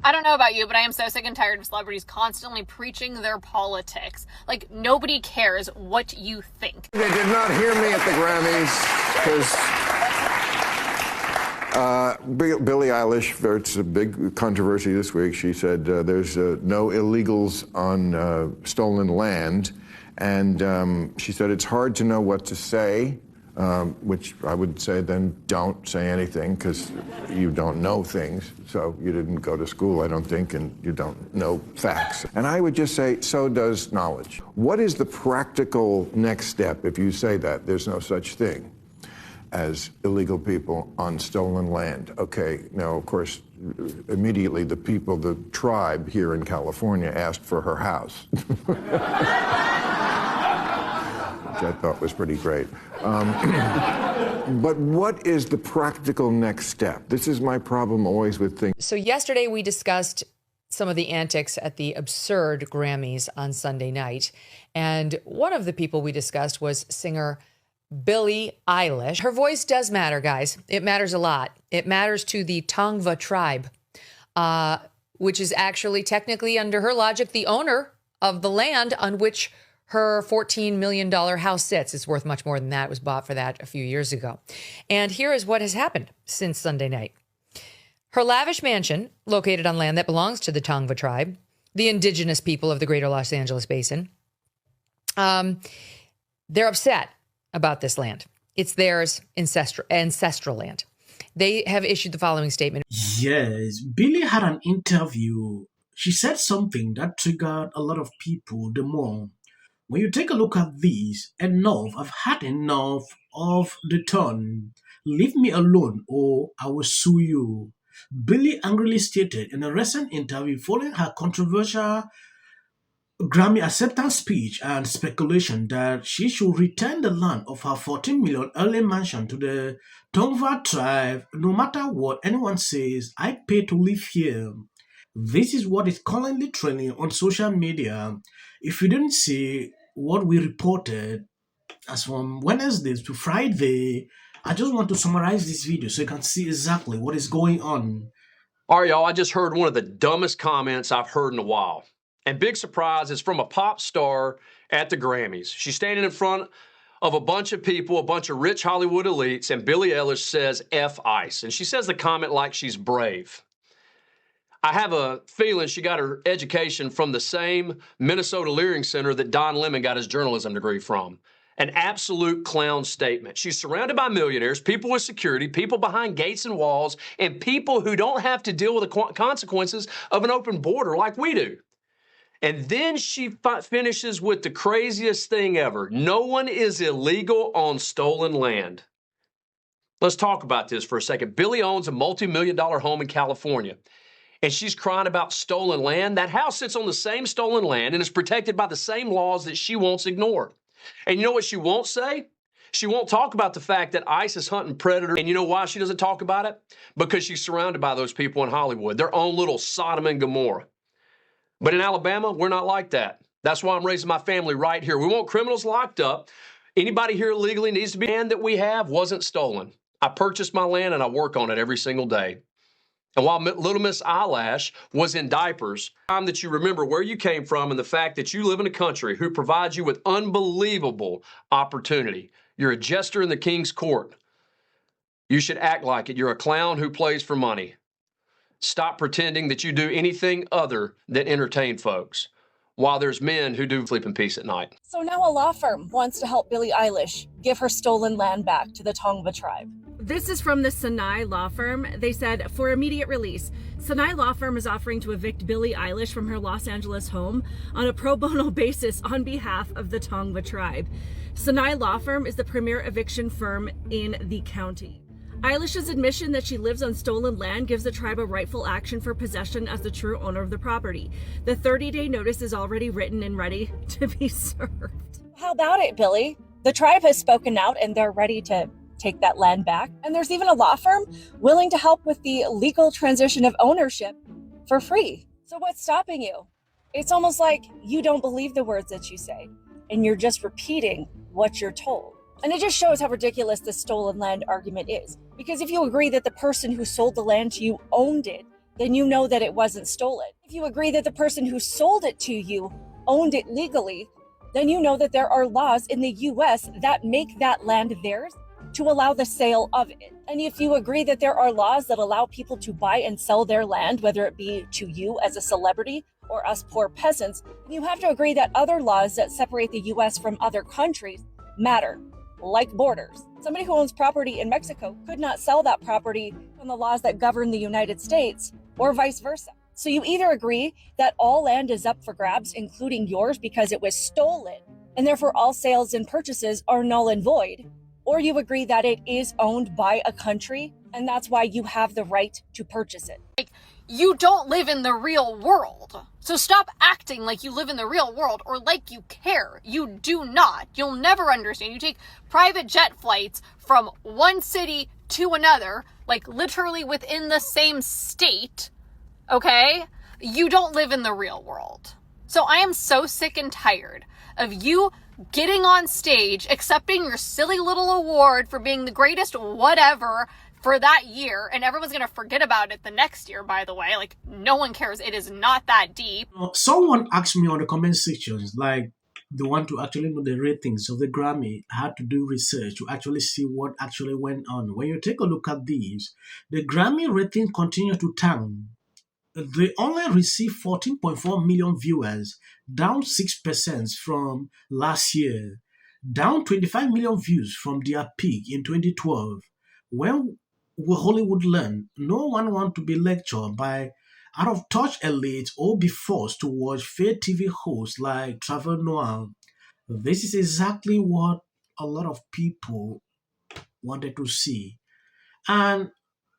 I don't know about you, but I am so sick and tired of celebrities constantly preaching their politics. Like, nobody cares what you think. They did not hear me at the Grammys because Billie Eilish, it's a big controversy this week. She said there's no illegals on stolen land. And she said it's hard to know what to say, which I would say then don't say anything because you don't know things. So you didn't go to school, I don't think, and you don't know facts. And I would just say, so does knowledge. What is the practical next step if you say that there's no such thing as illegal people on stolen land? Okay, now, of course, immediately the tribe here in California asked for her house. Which I thought was pretty great. But what is the practical next step? This is my problem always with things. So yesterday we discussed some of the antics at the absurd Grammys on Sunday night. And one of the people we discussed was singer Billie Eilish. Her voice does matter, guys. It matters a lot. It matters to the Tongva tribe, which is actually technically, under her logic, the owner of the land on which her $14 million house sits. It's worth much more than that. It was bought for that a few years ago. And here is what has happened since Sunday night. Her lavish mansion, located on land that belongs to the Tongva tribe, the indigenous people of the greater Los Angeles basin, they're upset about this land. It's theirs, ancestral land. They have issued the following statement. Yes, Billie had an interview. She said something that triggered a lot of people the more. When you take a look at this, enough, I've had enough of the tone. Leave me alone or I will sue you. Billie angrily stated in a recent interview following her controversial Grammy Acceptance speech and speculation that she should return the land of her 14 million early mansion to the Tongva tribe. No matter what anyone says, I pay to live here. This is what is currently trending on social media. If you didn't see what we reported as from Wednesday to Friday, I just want to summarize this video so you can see exactly what is going on. All right, y'all, I just heard one of the dumbest comments I've heard in a while. And big surprise, it's from a pop star at the Grammys. She's standing in front of a bunch of people, a bunch of rich Hollywood elites, and Billie Eilish says F ICE. And she says the comment like she's brave. I have a feeling she got her education from the same Minnesota Learning Center that Don Lemon got his journalism degree from. An absolute clown statement. She's surrounded by millionaires, people with security, people behind gates and walls, and people who don't have to deal with the consequences of an open border like we do. And then she finishes with the craziest thing ever. No one is illegal on stolen land. Let's talk about this for a second. Billie owns a multi-million-dollar home in California. And she's crying about stolen land. That house sits on the same stolen land and is protected by the same laws that she won't ignore. And you know what she won't say? She won't talk about the fact that ICE is hunting predators. And you know why she doesn't talk about it? Because she's surrounded by those people in Hollywood, their own little Sodom and Gomorrah. But in Alabama, we're not like that. That's why I'm raising my family right here. We want criminals locked up. Anybody here illegally needs to be. Land that we have wasn't stolen. I purchased my land and I work on it every single day. And while Little Miss Eyelash was in diapers, time that you remember where you came from and the fact that you live in a country who provides you with unbelievable opportunity. You're a jester in the king's court. You should act like it. You're a clown who plays for money. Stop pretending that you do anything other than entertain folks, while there's men who do sleep in peace at night. So now a law firm wants to help Billie Eilish give her stolen land back to the Tongva tribe. This is from the Sinai law firm. They said, for immediate release, Sinai law firm is offering to evict Billie Eilish from her Los Angeles home on a pro bono basis on behalf of the Tongva tribe. Sinai law firm is the premier eviction firm in the county. Eilish's admission that she lives on stolen land gives the tribe a rightful action for possession as the true owner of the property. The 30-day notice is already written and ready to be served. How about it, Billie? The tribe has spoken out and they're ready to take that land back. And there's even a law firm willing to help with the legal transition of ownership for free. So what's stopping you? It's almost like you don't believe the words that you say and you're just repeating what you're told. And it just shows how ridiculous this stolen land argument is. Because if you agree that the person who sold the land to you owned it, then you know that it wasn't stolen. If you agree that the person who sold it to you owned it legally, then you know that there are laws in the US that make that land theirs to allow the sale of it. And if you agree that there are laws that allow people to buy and sell their land, whether it be to you as a celebrity or us poor peasants, you have to agree that other laws that separate the US from other countries matter, like borders. Somebody who owns property in Mexico could not sell that property on the laws that govern the United States, or vice versa. So you either agree that all land is up for grabs, including yours, because it was stolen, and therefore all sales and purchases are null and void, or you agree that it is owned by a country, and that's why you have the right to purchase it. Like, you don't live in the real world. So stop acting like you live in the real world or like you care. You do not. You'll never understand. You take private jet flights from one city to another, like literally within the same state, okay? You don't live in the real world. So I am so sick and tired of you getting on stage, accepting your silly little award for being the greatest whatever for that year, and everyone's going to forget about it the next year, by the way. Like, no one cares. It is not that deep. Someone asked me on the comment sections, like, they want to actually know the ratings of the Grammy. I had to do research to actually see what actually went on. When you take a look at these, the Grammy ratings continue to tank. They only received 14.4 million viewers, down 6% from last year, down 25 million views from their peak in 2012. When will Hollywood learn? No one wants to be lectured by out-of-touch elites or be forced to watch fair TV hosts like Trevor Noah. This is exactly what a lot of people wanted to see. And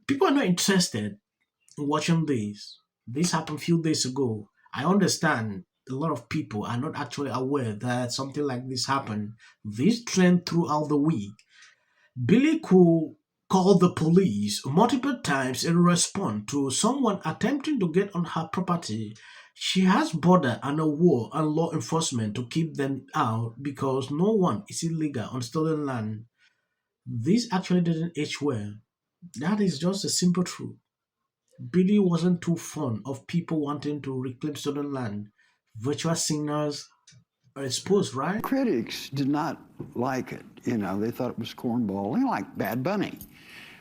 people are not interested in watching this. This happened a few days ago. I understand a lot of people are not actually aware that something like this happened. This trend throughout the week. Billie could call the police multiple times in response to someone attempting to get on her property. She has border and a war and law enforcement to keep them out because no one is illegal on stolen land. This actually didn't age well. That is just a simple truth. Billie wasn't too fond of people wanting to reclaim stolen land. Virtual signals are exposed, right? Critics did not like it. You know, they thought it was cornballing, like Bad Bunny.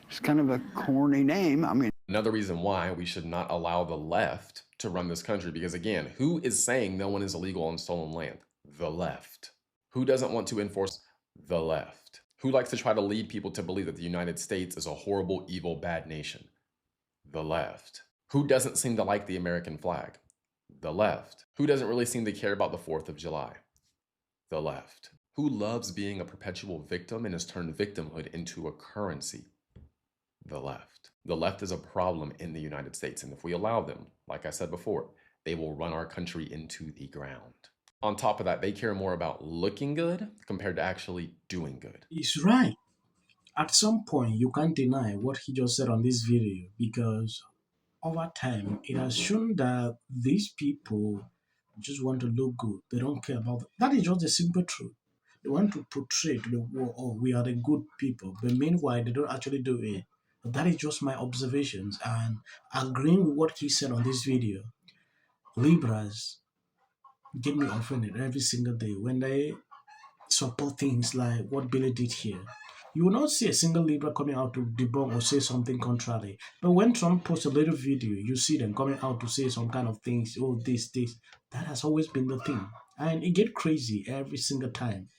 It's kind of a corny name. I mean, another reason why we should not allow the left to run this country, because again, who is saying no one is illegal on stolen land? The left. Who doesn't want to enforce? The left. Who likes to try to lead people to believe that the United States is a horrible, evil, bad nation? The left. Who doesn't seem to like the American flag? The left. Who doesn't really seem to care about the 4th of July? The left. Who loves being a perpetual victim and has turned victimhood into a currency? The left. The left is a problem in the United States, and if we allow them, like I said before, they will run our country into the ground. On top of that, they care more about looking good compared to actually doing good. He's right. At some point, you can't deny what he just said on this video, because over time, it has shown that these people just want to look good. They don't care about that. Is just the simple truth. They want to portray to the world, oh, we are the good people. But meanwhile, they don't actually do it. But that is just my observations. And agreeing with what he said on this video, Libras get me offended every single day when they support things like what Billie did here. You will not see a single Libra coming out to debunk or say something contrary. But when Trump posts a little video, you see them coming out to say some kind of things, oh, this. That has always been the thing. And it gets crazy every single time.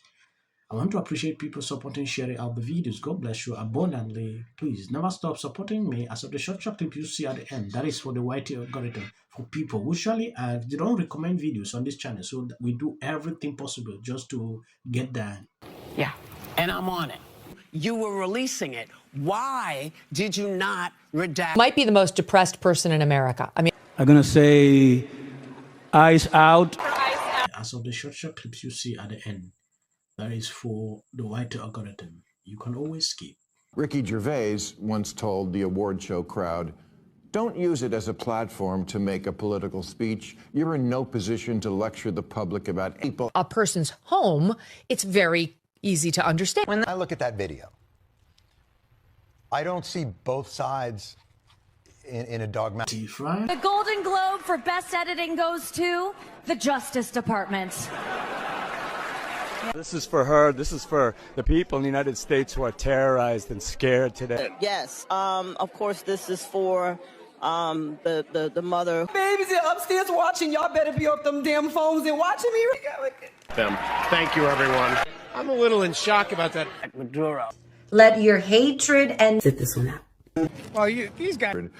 I want to appreciate people supporting, sharing out the videos. God bless you abundantly. Please never stop supporting me. As of the short clip you see at the end, that is for the YT algorithm, for people who usually they don't recommend videos on this channel. So we do everything possible just to get that. Yeah, and I'm on it. You were releasing it. Why did you not redact? Might be the most depressed person in America. I mean, I'm going to say eyes out. As of the short clips you see at the end, that is for the white algorithm. You can always skip. Ricky Gervais once told the award show crowd, "Don't use it as a platform to make a political speech. You're in no position to lecture the public about people." a person's home, it's very easy to understand. When I look at that video, I don't see both sides in a dogmatic. The Golden Globe for Best Editing goes to the Justice Department. This is for her. This is for the people in the United States who are terrorized and scared today. Yes. Of course, this is for the mother. Babies are upstairs watching. Y'all better be off them damn phones and watching me. Thank you, everyone. I'm a little in shock about that. Maduro. Let your hatred and sit this one out. Well, he's got. Here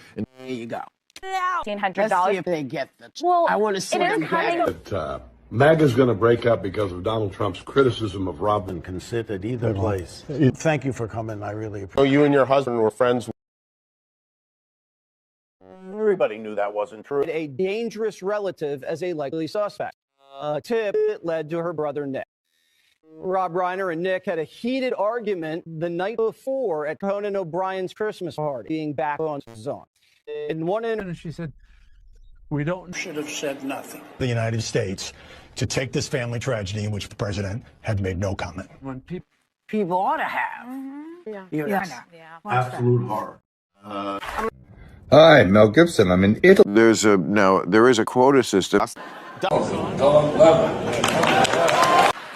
you go. $1,500. Let's see if they get the. Well, I want to see them get it. MAGA's going to break up because of Donald Trump's criticism of Robin. Can sit at either place. Thank you for coming. I really appreciate So you and your husband were friends. Everybody knew that wasn't true. A dangerous relative as a likely suspect. A tip that led to her brother Nick. Rob Reiner and Nick had a heated argument the night before at Conan O'Brien's Christmas party, being back on his own. In one interview, she said, We should have said nothing. The United States to take this family tragedy in which the president had made no comment. When people ought to have. Absolute horror. Hi, Mel Gibson. I'm in Italy. There is a quota system.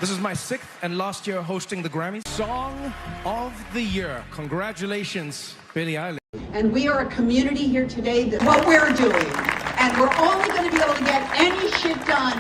This is my 6th and last year hosting the Grammy Song of the Year. Congratulations, Billie Eilish. And we are a community here today that what we're doing, and we're only going to be able to get any shit done